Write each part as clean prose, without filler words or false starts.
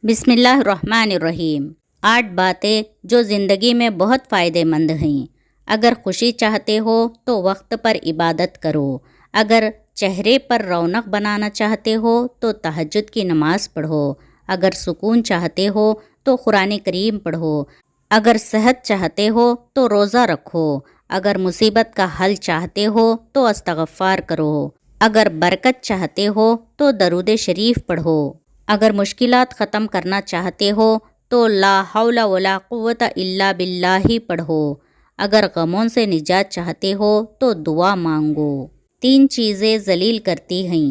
بسم اللہ الرحمن الرحیم۔ 8 باتیں جو زندگی میں بہت فائدہ مند ہیں۔ اگر خوشی چاہتے ہو تو وقت پر عبادت کرو۔ اگر چہرے پر رونق بنانا چاہتے ہو تو تہجد کی نماز پڑھو۔ اگر سکون چاہتے ہو تو قرآن کریم پڑھو۔ اگر صحت چاہتے ہو تو روزہ رکھو۔ اگر مصیبت کا حل چاہتے ہو تو استغفار کرو۔ اگر برکت چاہتے ہو تو درود شریف پڑھو۔ اگر مشکلات ختم کرنا چاہتے ہو تو لا حول ولا قوت الا باللہ پڑھو۔ اگر غموں سے نجات چاہتے ہو تو دعا مانگو۔ 3 چیزیں ذلیل کرتی ہیں: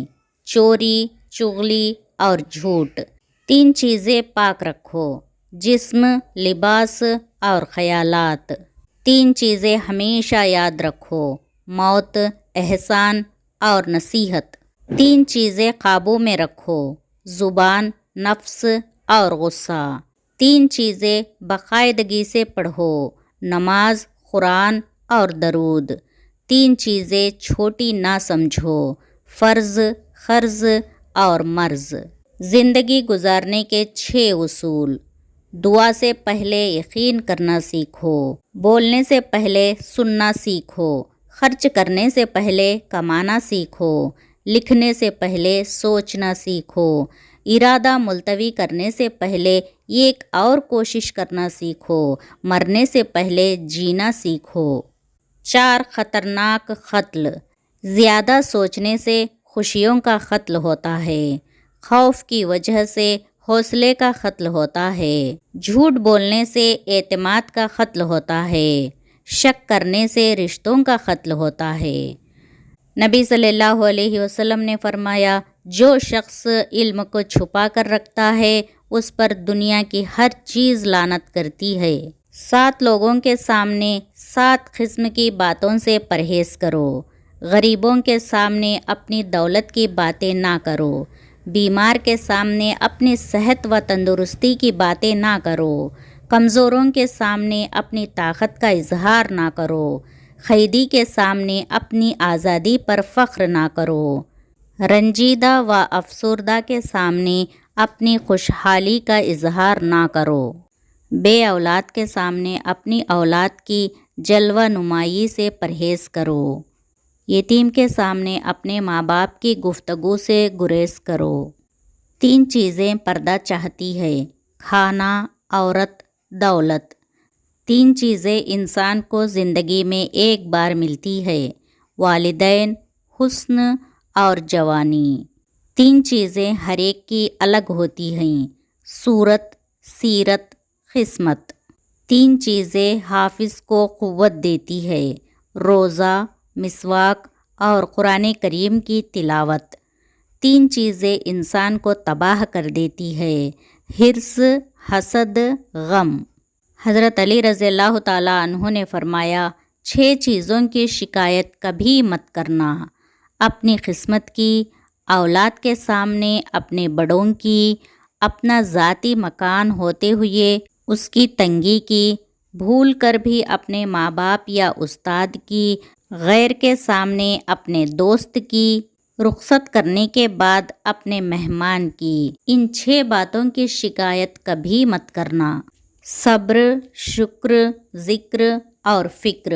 چوری، چغلی اور جھوٹ۔ 3 چیزیں پاک رکھو: جسم، لباس اور خیالات۔ 3 چیزیں ہمیشہ یاد رکھو: موت، احسان اور نصیحت۔ 3 چیزیں قابو میں رکھو: زبان، نفس اور غصہ۔ 3 چیزیں باقاعدگی سے پڑھو: نماز، قرآن اور درود۔ 3 چیزیں چھوٹی نہ سمجھو: فرض، قرض اور مرض۔ زندگی گزارنے کے 6 اصول: دعا سے پہلے یقین کرنا سیکھو، بولنے سے پہلے سننا سیکھو، خرچ کرنے سے پہلے کمانا سیکھو، لکھنے سے پہلے سوچنا سیکھو، ارادہ ملتوی کرنے سے پہلے ایک اور کوشش کرنا سیکھو، مرنے سے پہلے جینا سیکھو۔ 4 خطرناک قتل: زیادہ سوچنے سے خوشیوں کا قتل ہوتا ہے، خوف کی وجہ سے حوصلے کا قتل ہوتا ہے، جھوٹ بولنے سے اعتماد کا قتل ہوتا ہے، شک کرنے سے رشتوں کا قتل ہوتا ہے۔ نبی صلی اللہ علیہ وسلم نے فرمایا، جو شخص علم کو چھپا کر رکھتا ہے اس پر دنیا کی ہر چیز لعنت کرتی ہے۔ 7 لوگوں کے سامنے 7 قسم کی باتوں سے پرہیز کرو۔ غریبوں کے سامنے اپنی دولت کی باتیں نہ کرو، بیمار کے سامنے اپنی صحت و تندرستی کی باتیں نہ کرو، کمزوروں کے سامنے اپنی طاقت کا اظہار نہ کرو، قیدی کے سامنے اپنی آزادی پر فخر نہ کرو، رنجیدہ و افسردہ کے سامنے اپنی خوشحالی کا اظہار نہ کرو، بے اولاد کے سامنے اپنی اولاد کی جلوہ نمائی سے پرہیز کرو، یتیم کے سامنے اپنے ماں باپ کی گفتگو سے گریز کرو۔ 3 چیزیں پردہ چاہتی ہے: کھانا، عورت، دولت۔ 3 چیزیں انسان کو زندگی میں ایک بار ملتی ہے: والدین، حسن اور جوانی۔ 3 چیزیں ہر ایک کی الگ ہوتی ہیں: صورت، سیرت، قسمت۔ 3 چیزیں حافظ کو قوت دیتی ہے: روزہ، مسواک اور قرآن کریم کی تلاوت۔ 3 چیزیں انسان کو تباہ کر دیتی ہے: حرص، حسد، غم۔ حضرت علی رضی اللہ تعالیٰ عنہ نے فرمایا، 6 چیزوں کی شکایت کبھی مت کرنا: اپنی قسمت کی، اولاد کے سامنے اپنے بڑوں کی، اپنا ذاتی مکان ہوتے ہوئے اس کی تنگی کی، بھول کر بھی اپنے ماں باپ یا استاد کی، غیر کے سامنے اپنے دوست کی، رخصت کرنے کے بعد اپنے مہمان کی۔ ان 6 باتوں کی شکایت کبھی مت کرنا: صبر، شکر، ذکر اور فکر۔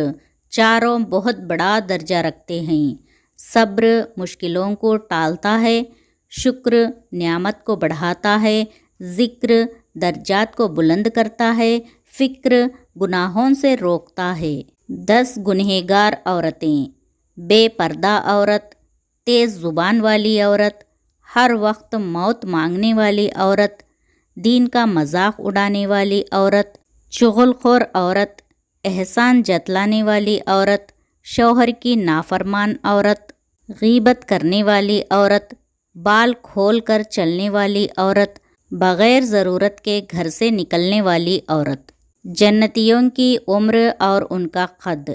چاروں بہت بڑا درجہ رکھتے ہیں۔ صبر مشکلوں کو ٹالتا ہے، شکر نعمت کو بڑھاتا ہے، ذکر درجات کو بلند کرتا ہے، فکر گناہوں سے روکتا ہے۔ 10 گنہگار عورتیں: بے پردہ عورت، تیز زبان والی عورت، ہر وقت موت مانگنے والی عورت، دین کا مذاق اڑانے والی عورت، چغل خور عورت، احسان جتلانے والی عورت، شوہر کی نافرمان عورت، غیبت کرنے والی عورت، بال کھول کر چلنے والی عورت، بغیر ضرورت کے گھر سے نکلنے والی عورت۔ جنتیوں کی عمر اور ان کا قد: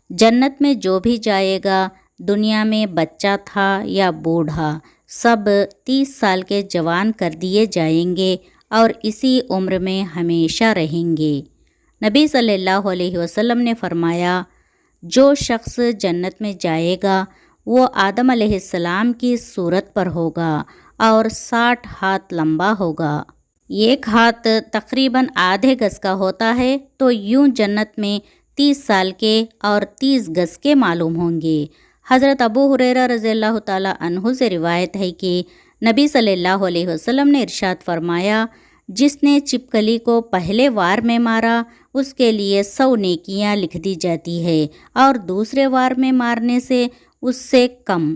جنت میں جو بھی جائے گا، دنیا میں بچہ تھا یا بوڑھا، سب 30 سال کے جوان کر دیے جائیں گے اور اسی عمر میں ہمیشہ رہیں گے۔ نبی صلی اللہ علیہ وسلم نے فرمایا، جو شخص جنت میں جائے گا وہ آدم علیہ السلام کی صورت پر ہوگا اور 60 ہاتھ لمبا ہوگا۔ ایک ہاتھ تقریباً آدھے گز کا ہوتا ہے تو یوں جنت میں 30 سال کے اور 30 گز کے معلوم ہوں گے۔ حضرت ابو ہریرہ رضی اللہ تعالیٰ عنہ سے روایت ہے کہ نبی صلی اللہ علیہ وسلم نے ارشاد فرمایا، جس نے چھپکلی کو پہلے وار میں مارا اس کے لیے 100 نیکیاں لکھ دی جاتی ہے، اور دوسرے وار میں مارنے سے اس سے کم،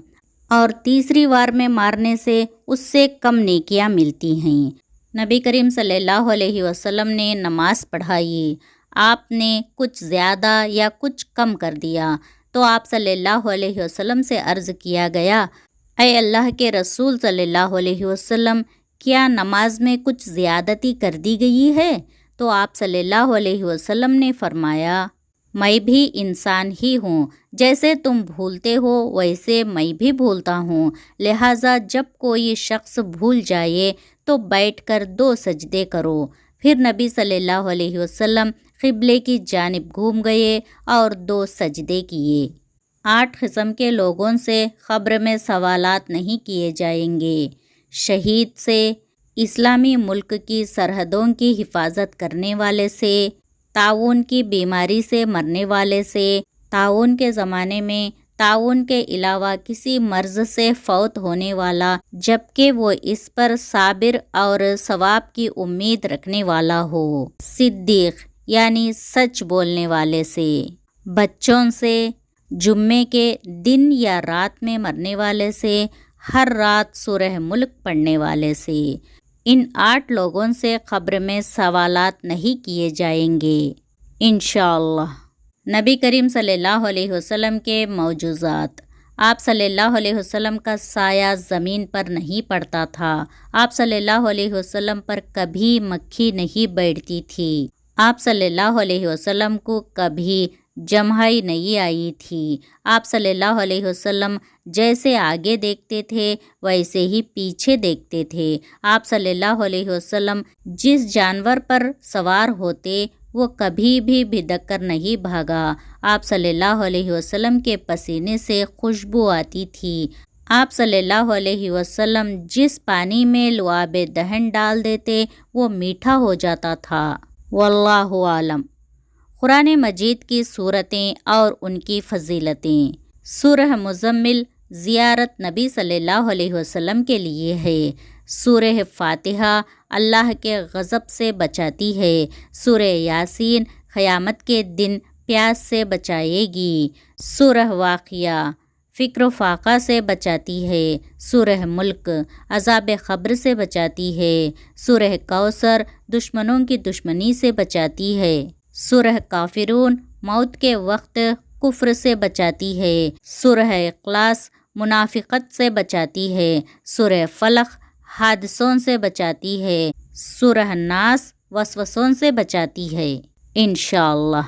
اور تیسری وار میں مارنے سے اس سے کم نیکیاں ملتی ہیں۔ نبی کریم صلی اللہ علیہ وسلم نے نماز پڑھائی، آپ نے کچھ زیادہ یا کچھ کم کر دیا تو آپ صلی اللہ علیہ وسلم سے عرض کیا گیا، اے اللہ کے رسول صلی اللہ علیہ وسلم، کیا نماز میں کچھ زیادتی کر دی گئی ہے؟ تو آپ صلی اللہ علیہ وسلم نے فرمایا، میں بھی انسان ہی ہوں، جیسے تم بھولتے ہو ویسے میں بھی بھولتا ہوں، لہٰذا جب کوئی شخص بھول جائے تو بیٹھ کر 2 سجدے کرو۔ پھر نبی صلی اللہ علیہ وسلم قبلے کی جانب گھوم گئے اور 2 سجدے کیے۔ 8 قسم کے لوگوں سے قبر میں سوالات نہیں کیے جائیں گے: شہید سے، اسلامی ملک کی سرحدوں کی حفاظت کرنے والے سے، طاعون کی بیماری سے مرنے والے سے، طاعون کے زمانے میں طاعون کے علاوہ کسی مرض سے فوت ہونے والا جبکہ وہ اس پر صابر اور ثواب کی امید رکھنے والا ہو، صدیق یعنی سچ بولنے والے سے، بچوں سے، جمعے کے دن یا رات میں مرنے والے سے، ہر رات سورہ ملک پڑھنے والے سے۔ ان 8 لوگوں سے قبر میں سوالات نہیں کیے جائیں گے انشاءاللہ۔ نبی کریم صلی اللہ علیہ وسلم کے معجزات: آپ صلی اللہ علیہ وسلم کا سایہ زمین پر نہیں پڑتا تھا، آپ صلی اللہ علیہ وسلم پر کبھی مکھی نہیں بیٹھتی تھی، آپ صلی اللہ علیہ وسلم کو کبھی جمہائی نہیں آئی تھی، آپ صلی اللہ علیہ وسلم جیسے آگے دیکھتے تھے ویسے ہی پیچھے دیکھتے تھے، آپ صلی اللہ علیہ وسلم جس جانور پر سوار ہوتے وہ کبھی بھی بھدک کر نہیں بھاگا، آپ صلی اللہ علیہ وسلم کے پسینے سے خوشبو آتی تھی، آپ صلی اللہ علیہ وسلم جس پانی میں لعاب دہن ڈال دیتے وہ میٹھا ہو جاتا تھا۔ واللہ عالم۔ قرآن مجید کی صورتیں اور ان کی فضیلتیں: سورہ مزمل زیارت نبی صلی اللہ علیہ وسلم کے لیے ہے، سورہ فاتحہ اللہ کے غضب سے بچاتی ہے، سورہ یاسین قیامت کے دن پیاس سے بچائے گی، سورہ واقعہ فکر و فاقہ سے بچاتی ہے، سورہ ملک عذاب قبر سے بچاتی ہے، سورہ کوثر دشمنوں کی دشمنی سے بچاتی ہے، سورہ کافرون موت کے وقت کفر سے بچاتی ہے، سورہ اخلاص منافقت سے بچاتی ہے، سورہ فلق حادثوں سے بچاتی ہے، سورہ ناس وسوسوں سے بچاتی ہے انشاءاللہ۔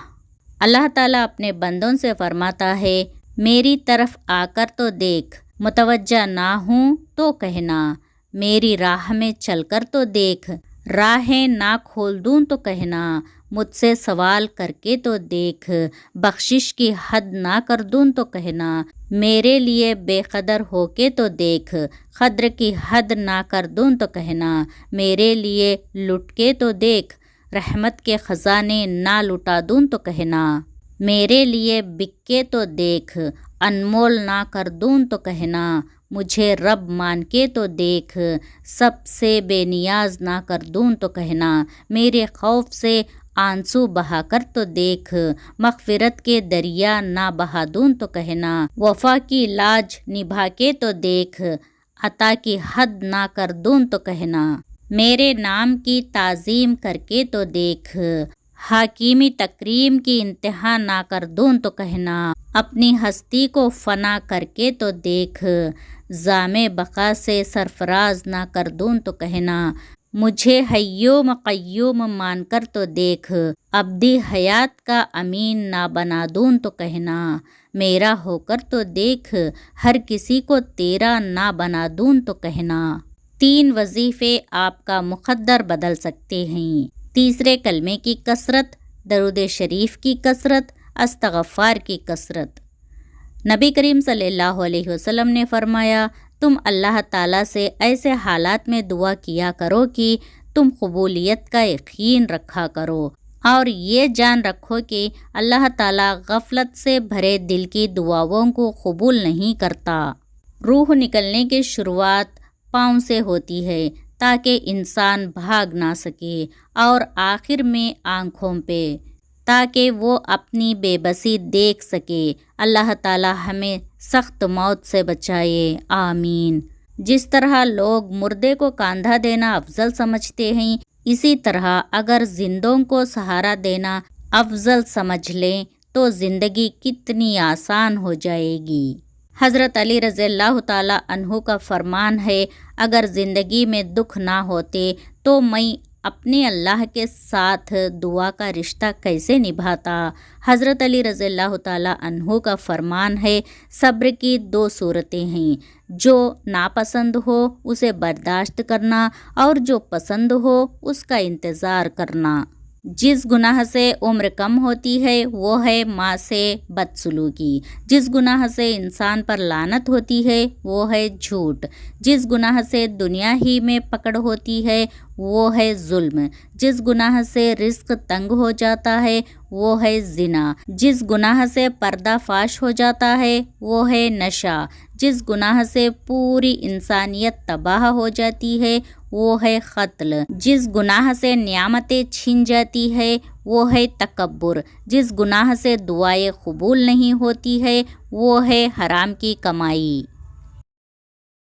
اللہ تعالیٰ اپنے بندوں سے فرماتا ہے، میری طرف آ کر تو دیکھ، متوجہ نہ ہوں تو کہنا، میری راہ میں چل کر تو دیکھ، راہیں نہ کھول دوں تو کہنا، مجھ سے سوال کر کے تو دیکھ، بخشش کی حد نہ کر دوں تو کہنا، میرے لیے بے قدر ہو کے تو دیکھ، قدر کی حد نہ کر دوں تو کہنا، میرے لیے لٹ کے تو دیکھ، رحمت کے خزانے نہ لٹا دوں تو کہنا، میرے لیے بک کے تو دیکھ، انمول نہ کر دوں تو کہنا، مجھے رب مان کے تو دیکھ، سب سے بے نیاز نہ کر دوں تو کہنا، میرے خوف سے آنسو بہا کر تو دیکھ، مغفرت کے دریا نہ بہا دوں تو کہنا، وفا کی لاج نبھا کے تو دیکھ، عطا کی حد نہ کر دوں تو کہنا، میرے نام کی تعظیم کر کے تو دیکھ، حکیمی تکریم کی انتہا نہ کر دوں تو کہنا، اپنی ہستی کو فنا کر کے تو دیکھ، زام بقا سے سرفراز نہ کر دوں تو کہنا، مجھے حیوم قیوم مان کر تو دیکھ، ابدی حیات کا امین نہ بنا دوں تو کہنا، میرا ہو کر تو دیکھ، ہر کسی کو تیرا نہ بنا دوں تو کہنا۔ 3 وظیفے آپ کا مقدر بدل سکتے ہیں: تیسرے کلمے کی کثرت، درود شریف کی کثرت، استغفار کی کثرت۔ نبی کریم صلی اللہ علیہ وسلم نے فرمایا، تم اللہ تعالیٰ سے ایسے حالات میں دعا کیا کرو کہ تم قبولیت کا یقین رکھا کرو اور یہ جان رکھو کہ اللہ تعالیٰ غفلت سے بھرے دل کی دعاؤں کو قبول نہیں کرتا۔ روح نکلنے کی شروعات پاؤں سے ہوتی ہے تاکہ انسان بھاگ نہ سکے، اور آخر میں آنکھوں پہ، تاکہ وہ اپنی بے بسی دیکھ سکے۔ اللہ تعالیٰ ہمیں سخت موت سے بچائے، آمین۔ جس طرح لوگ مردے کو کاندھا دینا افضل سمجھتے ہیں، اسی طرح اگر زندوں کو سہارا دینا افضل سمجھ لیں تو زندگی کتنی آسان ہو جائے گی۔ حضرت علی رضی اللہ تعالیٰ عنہ کا فرمان ہے، اگر زندگی میں دکھ نہ ہوتے تو میں اپنے اللہ کے ساتھ دعا کا رشتہ کیسے نبھاتا۔ حضرت علی رضی اللہ تعالیٰ عنہ کا فرمان ہے، صبر کی 2 صورتیں ہیں، جو ناپسند ہو اسے برداشت کرنا اور جو پسند ہو اس کا انتظار کرنا۔ جس گناہ سے عمر کم ہوتی ہے وہ ہے ماں سے بدسلوکی، جس گناہ سے انسان پر لعنت ہوتی ہے وہ ہے جھوٹ، جس گناہ سے دنیا ہی میں پکڑ ہوتی ہے وہ ہے ظلم، جس گناہ سے رزق تنگ ہو جاتا ہے وہ ہے زنا، جس گناہ سے پردہ فاش ہو جاتا ہے وہ ہے نشہ، جس گناہ سے پوری انسانیت تباہ ہو جاتی ہے وہ ہے قتل، جس گناہ سے نعمتیں چھن جاتی ہے وہ ہے تکبر، جس گناہ سے دعائیں قبول نہیں ہوتی ہے وہ ہے حرام کی کمائی۔